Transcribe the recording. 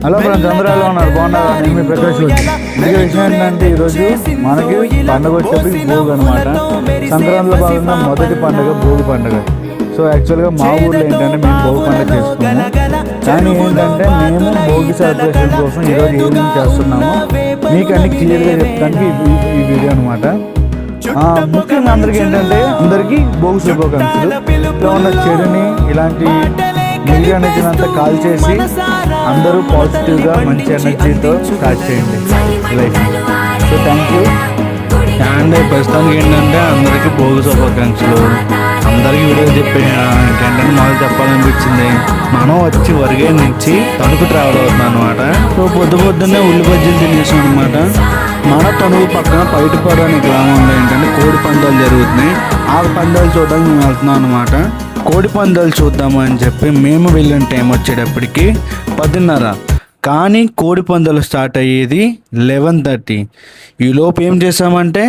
Hello friends, అందరూ ఎలా ఉన్నారు? బాగున్నారా? నేను మీ ప్రకాష్. ఇంకే విషయం ఏంటంటే ఈరోజు మనకి పండుగ వచ్చేప్పటికి భోగి అనమాట. సంక్రాంతిలో భాగంగా మొదటి పండుగ భోగి పండుగ. సో యాక్చువల్గా మా ఊర్లో ఏంటంటే మేము భోగి పండుగ చేసుకున్నాము. కానీ ఏంటంటే మేము భోగి సెలబ్రేషన్ కోసం ఈరోజు ఏమేమి చేస్తున్నామో మీకు అన్ని క్లియర్గా చెప్తానికి ఈ వీడియో అనమాట. ముఖ్యంగా అందరికీ ఏంటంటే అందరికీ భోగి శుభాకాంక్షలు. ఇలా ఉన్న చెడుని ఇలాంటి నీళ్ళు అనేంత కాల్ చేసి అందరూ పాజిటివ్గా మంచి ఎనర్జీతో స్టార్ట్ చేయండి life. So thank you. And ప్రస్తుతానికి ఏంటంటే అందరికీ భోగి శుభాకాంక్షలు. అందరికీ వీడియో ఏంటంటే మాకు చెప్పాలనిపించింది. మనం వచ్చి వరిగే నుంచి తణుకు ట్రావెల్ అవుతున్నాం అనమాట. సో పొద్దున్నే ఉల్లి బజ్జీలు తినేసాం అనమాట. మన తణుకు పక్కన పైటిపాడు అనే గ్రామంలో ఏంటంటే కోడి పందాలు జరుగుతున్నాయి. ఆ పందాలు చూడడానికి మేము వెళ్తున్నాం అనమాట. కోడి పందాలు చూద్దాము అని చెప్పి మేము వెళ్ళిన టైం వచ్చేటప్పటికి 10:30. కానీ కోడి పందాలు స్టార్ట్ అయ్యేది 11:30. ఈ లోపు ఏం చేసామంటే